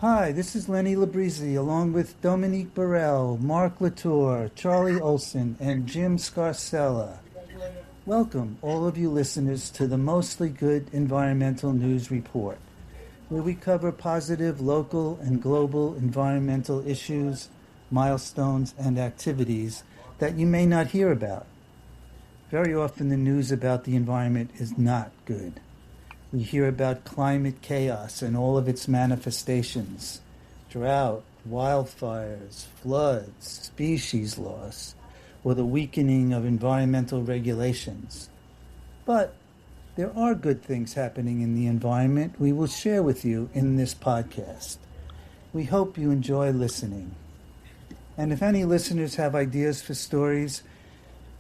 Hi, this is Lenny Labrizzi, along with Dominique Burrell, Mark Latour, Charlie Olson, and Jim Scarcella. Welcome, all of you listeners, to the Mostly Good Environmental News Report, where we cover positive local and global environmental issues, milestones, and activities that you may not hear about. Very often the news about the environment is not good. We hear about climate chaos and all of its manifestations: drought, wildfires, floods, species loss, or the weakening of environmental regulations. But there are good things happening in the environment we will share with you in this podcast. We hope you enjoy listening. And if any listeners have ideas for stories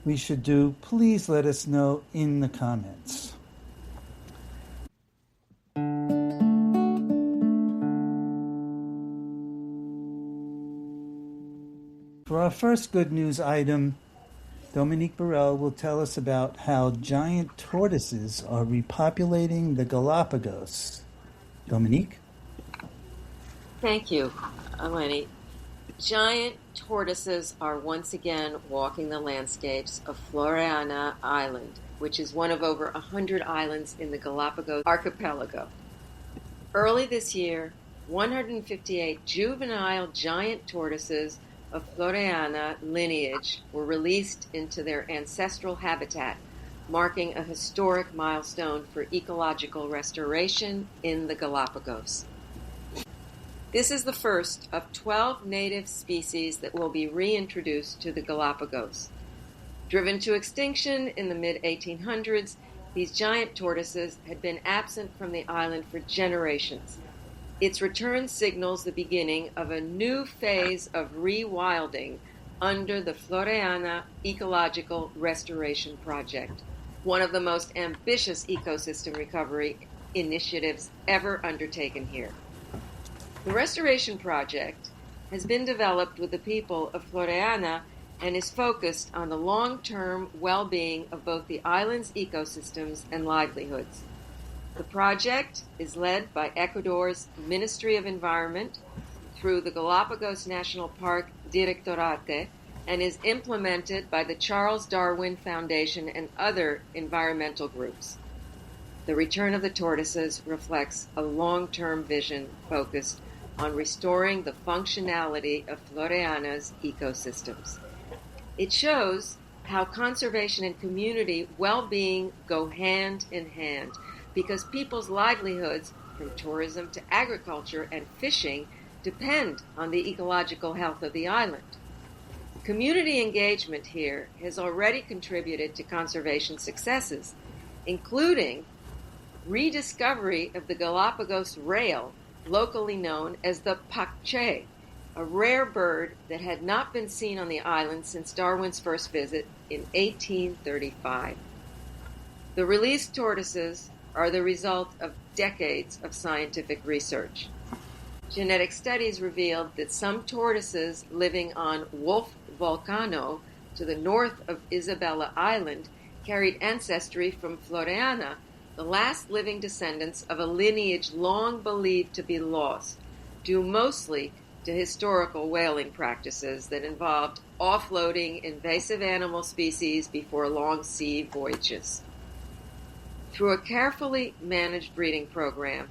we should do, please let us know in the comments. For our first good news item, Dominique Burrell will tell us about how giant tortoises are repopulating the Galapagos. Dominique? Thank you, Lenny. Giant tortoises are once again walking the landscapes of Floreana Island, which is one of over 100 islands in the Galapagos archipelago. Early this year, 158 juvenile giant tortoises of Floreana lineage were released into their ancestral habitat, marking a historic milestone for ecological restoration in the Galapagos. This is the first of 12 native species that will be reintroduced to the Galapagos. Driven to extinction in the mid-1800s, these giant tortoises had been absent from the island for generations. Its return signals the beginning of a new phase of rewilding under the Floreana Ecological Restoration Project, one of the most ambitious ecosystem recovery initiatives ever undertaken here. The restoration project has been developed with the people of Floreana and is focused on the long-term well-being of both the island's ecosystems and livelihoods. The project is led by Ecuador's Ministry of Environment through the Galapagos National Park Directorate and is implemented by the Charles Darwin Foundation and other environmental groups. The return of the tortoises reflects a long-term vision focused on restoring the functionality of Floreana's ecosystems. It shows how conservation and community well-being go hand in hand, because people's livelihoods, from tourism to agriculture and fishing, depend on the ecological health of the island. Community engagement here has already contributed to conservation successes, including rediscovery of the Galapagos rail, locally known as the Pache, a rare bird that had not been seen on the island since Darwin's first visit in 1835. The released tortoises are the result of decades of scientific research. Genetic studies revealed that some tortoises living on Wolf Volcano to the north of Isabella Island carried ancestry from Floreana, the last living descendants of a lineage long believed to be lost, due mostly to historical whaling practices that involved offloading invasive animal species before long sea voyages. Through a carefully managed breeding program,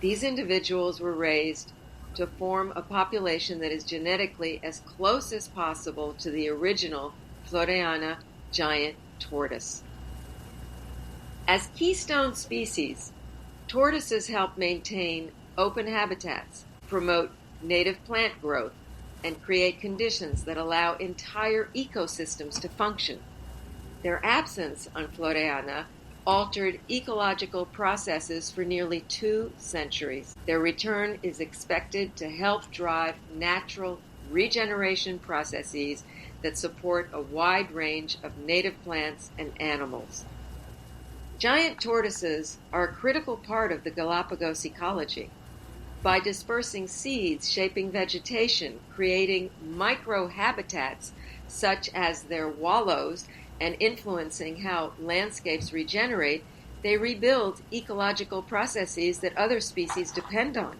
these individuals were raised to form a population that is genetically as close as possible to the original Floreana giant tortoise. As keystone species, tortoises help maintain open habitats, promote native plant growth, and create conditions that allow entire ecosystems to function. Their absence on Floreana altered ecological processes for nearly 2 centuries. Their return is expected to help drive natural regeneration processes that support a wide range of native plants and animals. Giant tortoises are a critical part of the Galapagos ecology. By dispersing seeds, shaping vegetation, creating microhabitats such as their wallows, and influencing how landscapes regenerate, they rebuild ecological processes that other species depend on.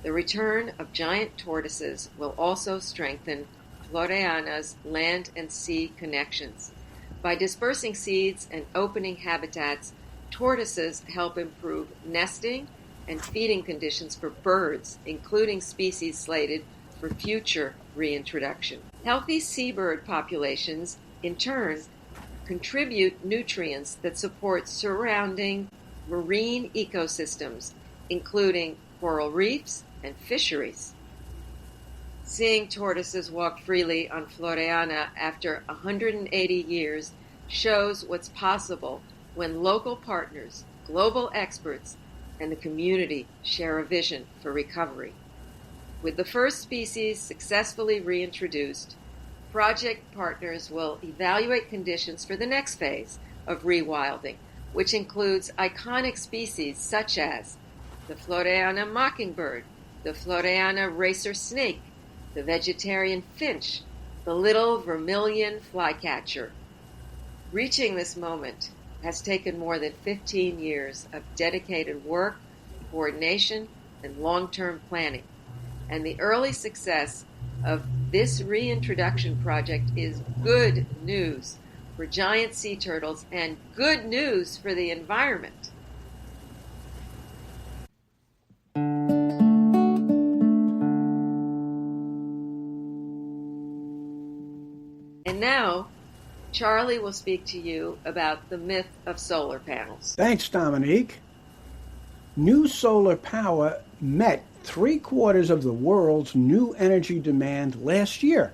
The return of giant tortoises will also strengthen Floreana's land and sea connections. By dispersing seeds and opening habitats, tortoises help improve nesting and feeding conditions for birds, including species slated for future reintroduction. Healthy seabird populations, in turn, contribute nutrients that support surrounding marine ecosystems, including coral reefs and fisheries. Seeing tortoises walk freely on Floreana after 180 years shows what's possible when local partners, global experts, and the community share a vision for recovery. With the first species successfully reintroduced, project partners will evaluate conditions for the next phase of rewilding, which includes iconic species such as the Floreana mockingbird, the Floreana racer snake, the vegetarian finch, the little vermilion flycatcher. Reaching this moment has taken more than 15 years of dedicated work, coordination, and long-term planning. And the early success of this reintroduction project is good news for giant sea turtles and good news for the environment. And now, Charlie will speak to you about the myth of solar panels. Thanks, Dominique. New solar power met 3/4 of the world's new energy demand last year.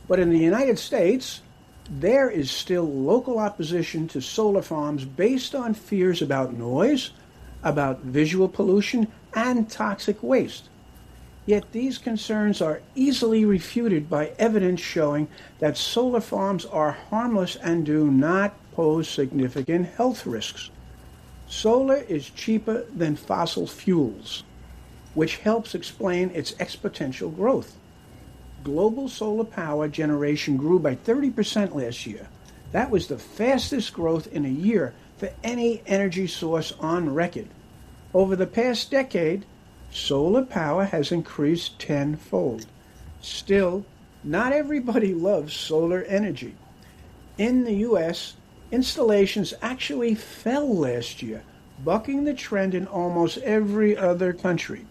But in the United States, there is still local opposition to solar farms based on fears about noise, about visual pollution, and toxic waste. Yet these concerns are easily refuted by evidence showing that solar farms are harmless and do not pose significant health risks. Solar is cheaper than fossil fuels, which helps explain its exponential growth. Global solar power generation grew by 30% last year. That was the fastest growth in a year for any energy source on record. Over the past decade, solar power has increased tenfold. Still, not everybody loves solar energy. In the U.S., installations actually fell last year, bucking the trend in almost every other country.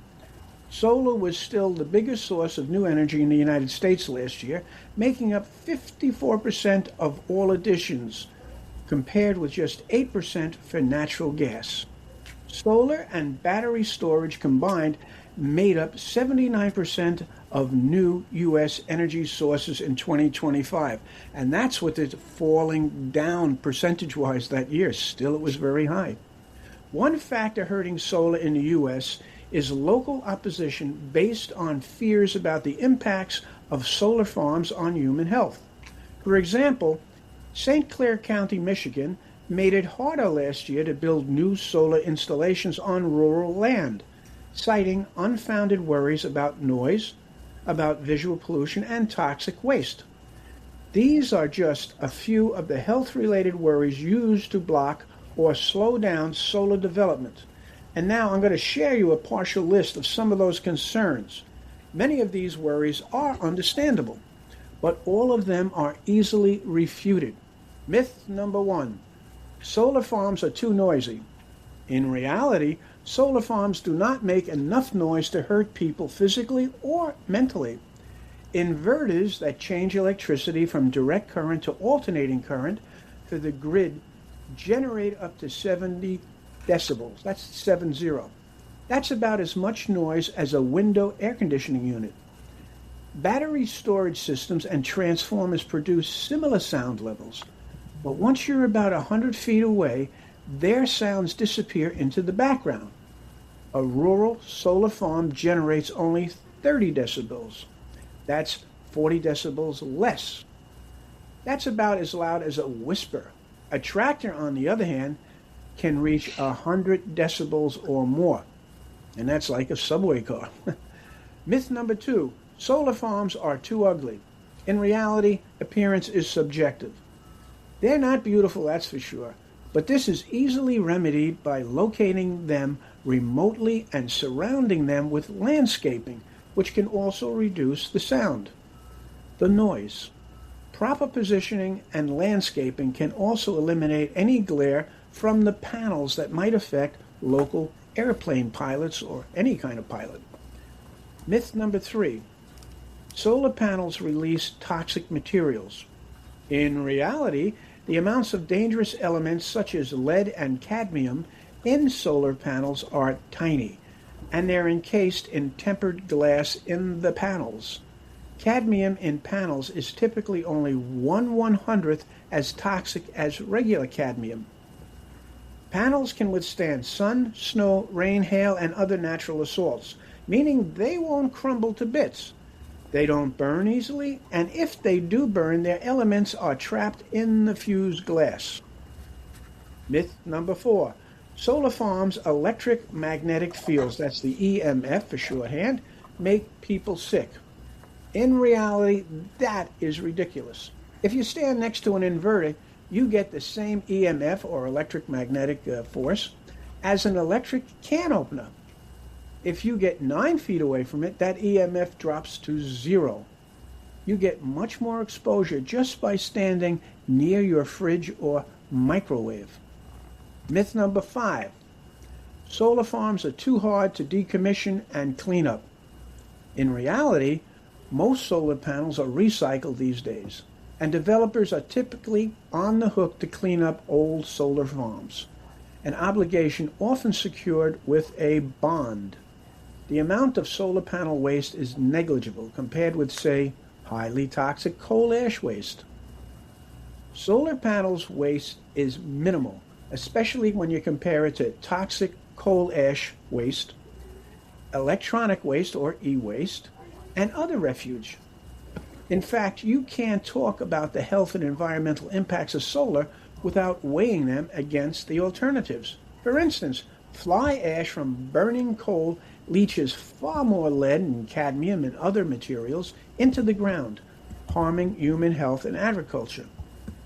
Solar was still the biggest source of new energy in the United States last year, making up 54% of all additions, compared with just 8% for natural gas. Solar and battery storage combined made up 79% of new U.S. energy sources in 2025. And that's with it falling down percentage-wise that year. Still, it was very high. One factor hurting solar in the U.S. is local opposition based on fears about the impacts of solar farms on human health. For example, St. Clair County, Michigan, made it harder last year to build new solar installations on rural land, citing unfounded worries about noise, about visual pollution, and toxic waste. These are just a few of the health-related worries used to block or slow down solar development. And now I'm going to share you a partial list of some of those concerns. Many of these worries are understandable, but all of them are easily refuted. Myth number 1. Solar farms are too noisy. In reality, solar farms do not make enough noise to hurt people physically or mentally. Inverters that change electricity from direct current to alternating current for the grid generate up to 70 decibels. That's 70. That's about as much noise as a window air conditioning unit. Battery storage systems and transformers produce similar sound levels. But once you're about 100 feet away, their sounds disappear into the background. A rural solar farm generates only 30 decibels. That's 40 decibels less. That's about as loud as a whisper. A tractor, on the other hand, can reach 100 decibels or more. And that's like a subway car. Myth number 2, solar farms are too ugly. In reality, appearance is subjective. They're not beautiful, that's for sure, But this is easily remedied by locating them remotely and surrounding them with landscaping, which can also reduce the sound, the noise. Proper positioning and landscaping can also eliminate any glare from the panels that might affect local airplane pilots or any kind of pilot. Myth number 3. Solar panels release toxic materials. In reality, the amounts of dangerous elements such as lead and cadmium in solar panels are tiny, and they're encased in tempered glass in the panels. Cadmium in panels is typically only 1/100th as toxic as regular cadmium. Panels can withstand sun, snow, rain, hail, and other natural assaults, meaning they won't crumble to bits. They don't burn easily, and if they do burn, their elements are trapped in the fused glass. Myth number 4. Solar farms' electric magnetic fields, that's the EMF for shorthand, make people sick. In reality, that is ridiculous. If you stand next to an inverter, you get the same EMF or electric magnetic force as an electric can opener. If you get 9 feet away from it, that EMF drops to 0. You get much more exposure just by standing near your fridge or microwave. Myth number 5. Solar farms are too hard to decommission and clean up. In reality, most solar panels are recycled these days, and developers are typically on the hook to clean up old solar farms, an obligation often secured with a bond. The amount of solar panel waste is negligible compared with, say, highly toxic coal ash waste. Solar panels waste is minimal, especially when you compare it to toxic coal ash waste, electronic waste or e-waste, and other refuse. In fact, you can't talk about the health and environmental impacts of solar without weighing them against the alternatives. For instance, fly ash from burning coal leaches far more lead and cadmium and other materials into the ground, harming human health and agriculture.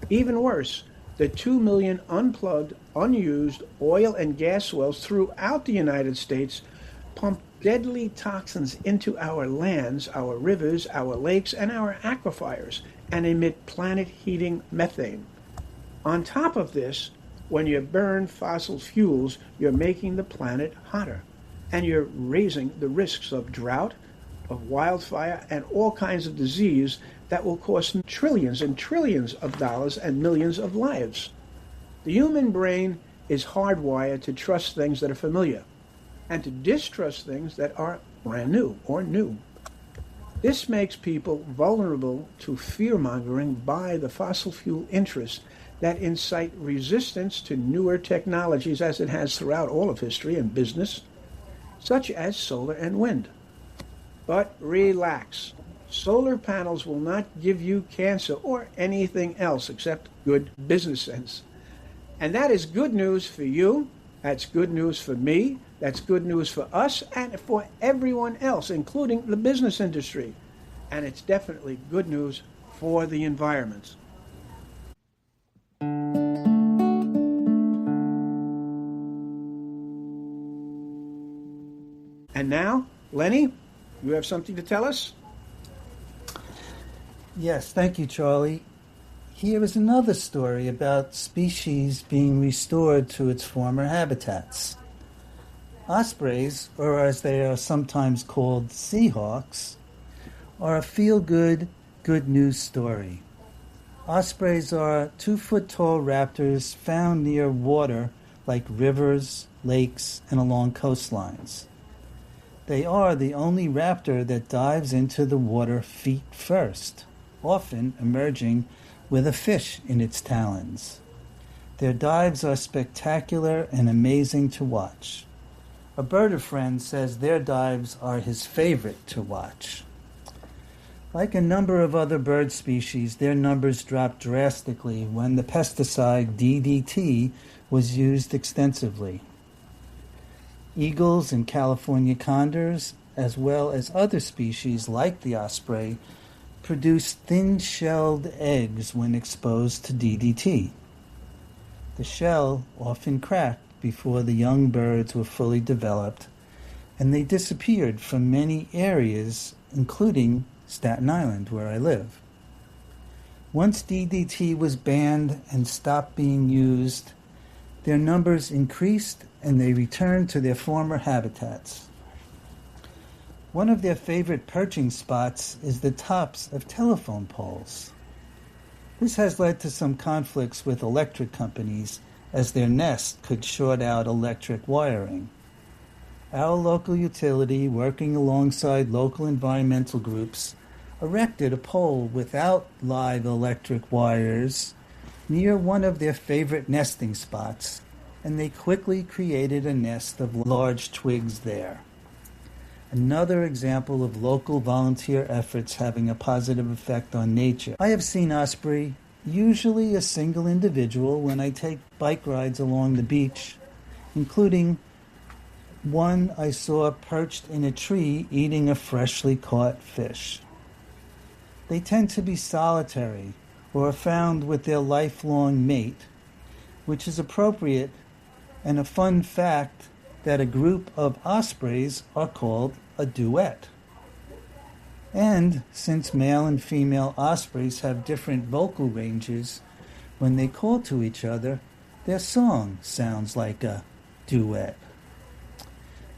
Even worse, the 2 million unplugged, unused oil and gas wells throughout the United States pump deadly toxins into our lands, our rivers, our lakes, and our aquifers, and emit planet-heating methane. On top of this, when you burn fossil fuels, you're making the planet hotter, and you're raising the risks of drought, of wildfire, and all kinds of disease that will cost trillions and trillions of dollars and millions of lives. The human brain is hardwired to trust things that are familiar, and to distrust things that are brand new or new. This makes people vulnerable to fear-mongering by the fossil fuel interests that incite resistance to newer technologies, as it has throughout all of history and business, such as solar and wind. But relax. Solar panels will not give you cancer or anything else except good business sense. And that is good news for you. That's good news for me. That's good news for us and for everyone else, including the business industry. And it's definitely good news for the environment. And now, Lenny, you have something to tell us? Yes, thank you, Charlie. Here is another story about species being restored to its former habitats. Ospreys, or as they are sometimes called seahawks, are a feel-good, good news story. Ospreys are 2-foot-tall raptors found near water like rivers, lakes, and along coastlines. They are the only raptor that dives into the water feet first, often emerging with a fish in its talons. Their dives are spectacular and amazing to watch. A birder friend says their dives are his favorite to watch. Like a number of other bird species, their numbers dropped drastically when the pesticide DDT was used extensively. Eagles and California condors, as well as other species like the osprey, produce thin-shelled eggs when exposed to DDT. The shell often cracked before the young birds were fully developed, and they disappeared from many areas, including Staten Island, where I live. Once DDT was banned and stopped being used, their numbers increased and they returned to their former habitats. One of their favorite perching spots is the tops of telephone poles. This has led to some conflicts with electric companies, as their nest could short out electric wiring. Our local utility, working alongside local environmental groups, erected a pole without live electric wires near one of their favorite nesting spots, and they quickly created a nest of large twigs there. Another example of local volunteer efforts having a positive effect on nature. I have seen osprey, usually a single individual, when I take bike rides along the beach, including one I saw perched in a tree eating a freshly caught fish. They tend to be solitary or are found with their lifelong mate, which is appropriate, and a fun fact that a group of ospreys are called a duet. And since male and female ospreys have different vocal ranges, when they call to each other, their song sounds like a duet.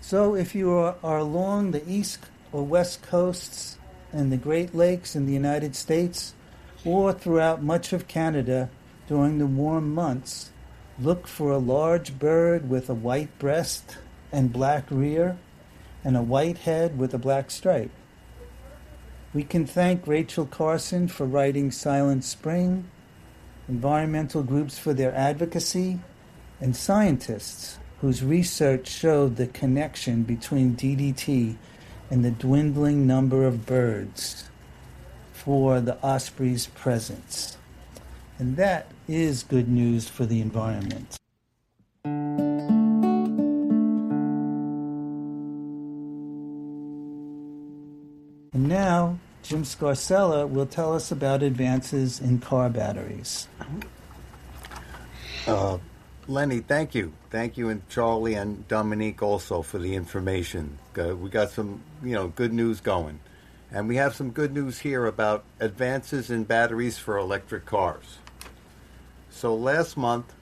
So if you are along the east or west coasts and the Great Lakes in the United States, or throughout much of Canada during the warm months, look for a large bird with a white breast and black rear, and a white head with a black stripe. We can thank Rachel Carson for writing Silent Spring, environmental groups for their advocacy, and scientists whose research showed the connection between DDT and the dwindling number of birds for the osprey's presence. And that is good news for the environment. And now, Jim Scarcella will tell us about advances in car batteries. Lenny, thank you. Thank you, and Charlie and Dominique also for the information. We got some, good news going. And we have some good news here about advances in batteries for electric cars. So last month,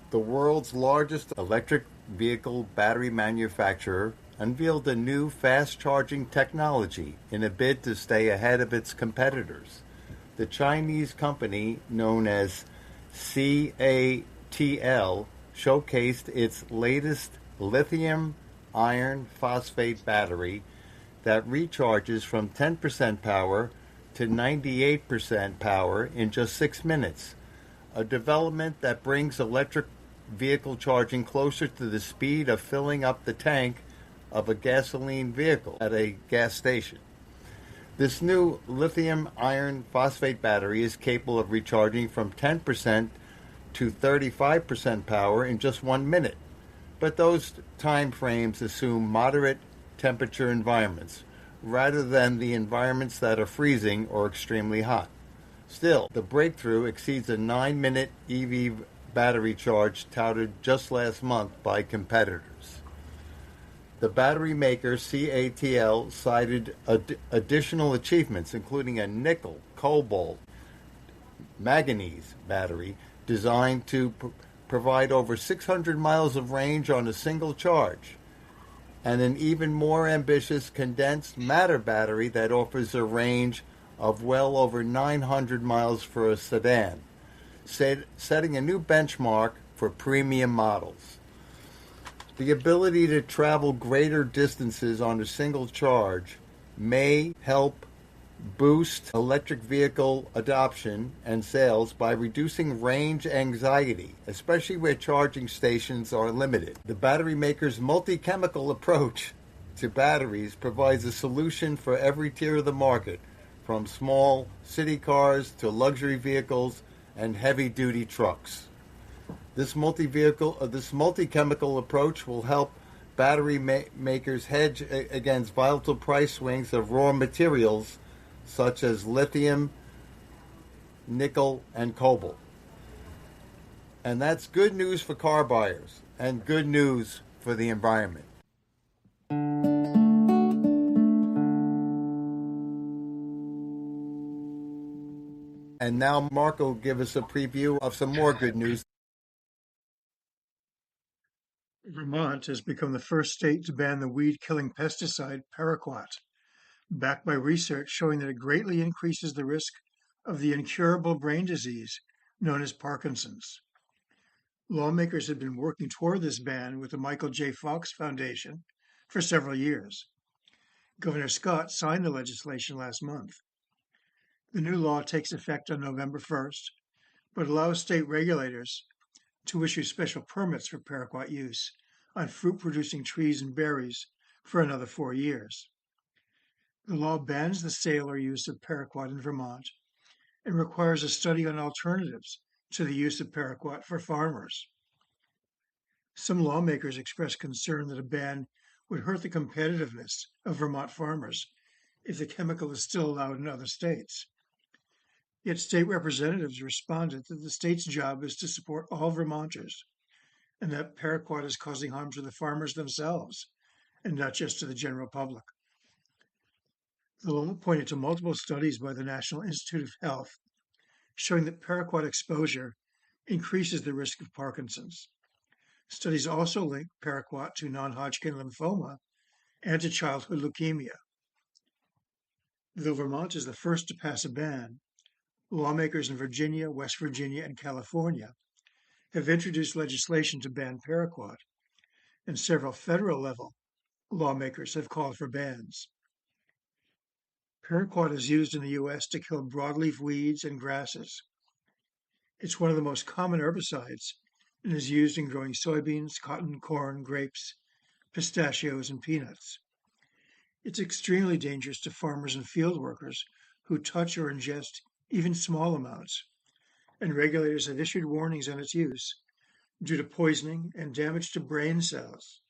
the world's largest electric vehicle battery manufacturer unveiled a new fast-charging technology in a bid to stay ahead of its competitors. The Chinese company, known as CATL, showcased its latest lithium iron phosphate battery that recharges from 10% power to 98% power in just 6 minutes, a development that brings electric vehicle charging closer to the speed of filling up the tank of a gasoline vehicle at a gas station. This new lithium iron phosphate battery is capable of recharging from 10% to 35% power in just 1 minute, but those time frames assume moderate temperature environments rather than the environments that are freezing or extremely hot. Still, the breakthrough exceeds a 9-minute EV battery charge touted just last month by competitors. The battery maker CATL cited additional achievements, including a nickel, cobalt, manganese battery designed to provide over 600 miles of range on a single charge, and an even more ambitious condensed matter battery that offers a range of well over 900 miles for a sedan, setting a new benchmark for premium models. The ability to travel greater distances on a single charge may help boost electric vehicle adoption and sales by reducing range anxiety, especially where charging stations are limited. The battery maker's multi-chemical approach to batteries provides a solution for every tier of the market, from small city cars to luxury vehicles and heavy-duty trucks. This multi-chemical approach will help battery makers hedge against volatile price swings of raw materials such as lithium, nickel, and cobalt. And that's good news for car buyers and good news for the environment. And now Mark will give us a preview of some more good news. Vermont has become the first state to ban the weed-killing pesticide Paraquat, backed by research showing that it greatly increases the risk of the incurable brain disease known as Parkinson's. Lawmakers had been working toward this ban with the Michael J. Fox Foundation for several years. Governor Scott signed the legislation last month. The new law takes effect on November 1st, but allows state regulators to issue special permits for paraquat use on fruit-producing trees and berries for another 4 years. The law bans the sale or use of paraquat in Vermont and requires a study on alternatives to the use of paraquat for farmers. Some lawmakers expressed concern that a ban would hurt the competitiveness of Vermont farmers if the chemical is still allowed in other states. Yet state representatives responded that the state's job is to support all Vermonters, and that paraquat is causing harm to the farmers themselves, and not just to the general public. The law pointed to multiple studies by the National Institute of Health showing that paraquat exposure increases the risk of Parkinson's. Studies also link paraquat to non-Hodgkin lymphoma and to childhood leukemia. Though Vermont is the first to pass a ban, lawmakers in Virginia, West Virginia, and California have introduced legislation to ban paraquat, and several federal-level lawmakers have called for bans. Paraquat is used in the U.S. to kill broadleaf weeds and grasses. It's one of the most common herbicides and is used in growing soybeans, cotton, corn, grapes, pistachios, and peanuts. It's extremely dangerous to farmers and field workers who touch or ingest even small amounts, and regulators have issued warnings on its use due to poisoning and damage to brain cells.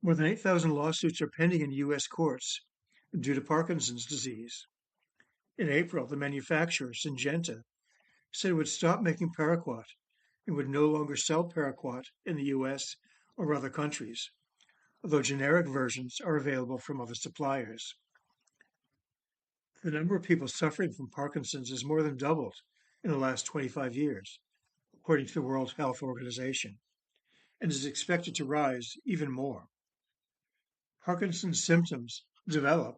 More than 8,000 lawsuits are pending in U.S. courts due to Parkinson's disease. In April, the manufacturer, Syngenta, said it would stop making paraquat and would no longer sell paraquat in the U.S. or other countries, although generic versions are available from other suppliers. The number of people suffering from Parkinson's has more than doubled in the last 25 years, according to the World Health Organization, and is expected to rise even more. Parkinson's symptoms develop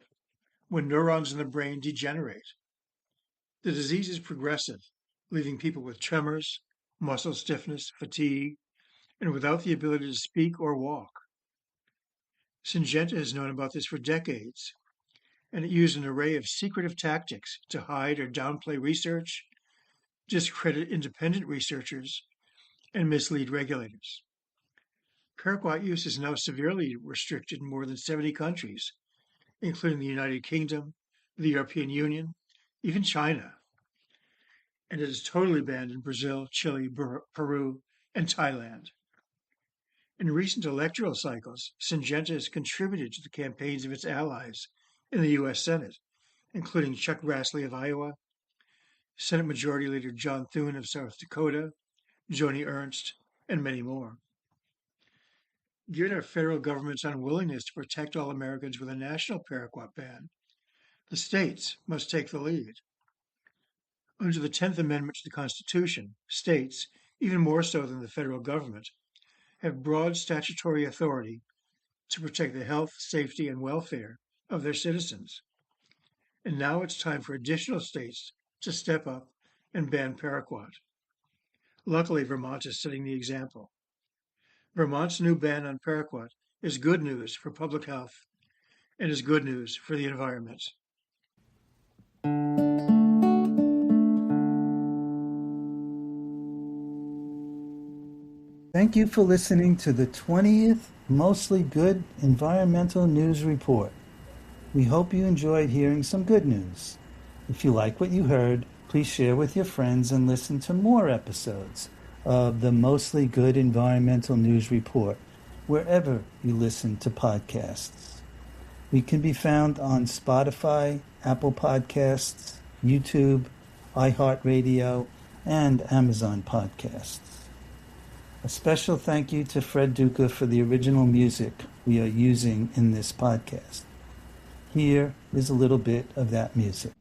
when neurons in the brain degenerate. The disease is progressive, leaving people with tremors, muscle stiffness, fatigue, and without the ability to speak or walk. Syngenta has known about this for decades, and it used an array of secretive tactics to hide or downplay research, discredit independent researchers, and mislead regulators. Paraquat use is now severely restricted in more than 70 countries, including the United Kingdom, the European Union, even China. And it is totally banned in Brazil, Chile, Peru, and Thailand. In recent electoral cycles, Syngenta has contributed to the campaigns of its allies in the U.S. Senate, including Chuck Grassley of Iowa, Senate Majority Leader John Thune of South Dakota, Joni Ernst, and many more. Given our federal government's unwillingness to protect all Americans with a national paraquat ban, the states must take the lead. Under the 10th Amendment to the Constitution, states, even more so than the federal government, have broad statutory authority to protect the health, safety, and welfare of their citizens. And now it's time for additional states to step up and ban paraquat. Luckily, Vermont is setting the example. Vermont's new ban on paraquat is good news for public health and is good news for the environment. Thank you for listening to the 20th Mostly Good Environmental News Report. We hope you enjoyed hearing some good news. If you like what you heard, please share with your friends and listen to more episodes of the Mostly Good Environmental News Report, wherever you listen to podcasts. We can be found on Spotify, Apple Podcasts, YouTube, iHeartRadio, and Amazon Podcasts. A special thank you to Fred Duca for the original music we are using in this podcast. Here is a little bit of that music.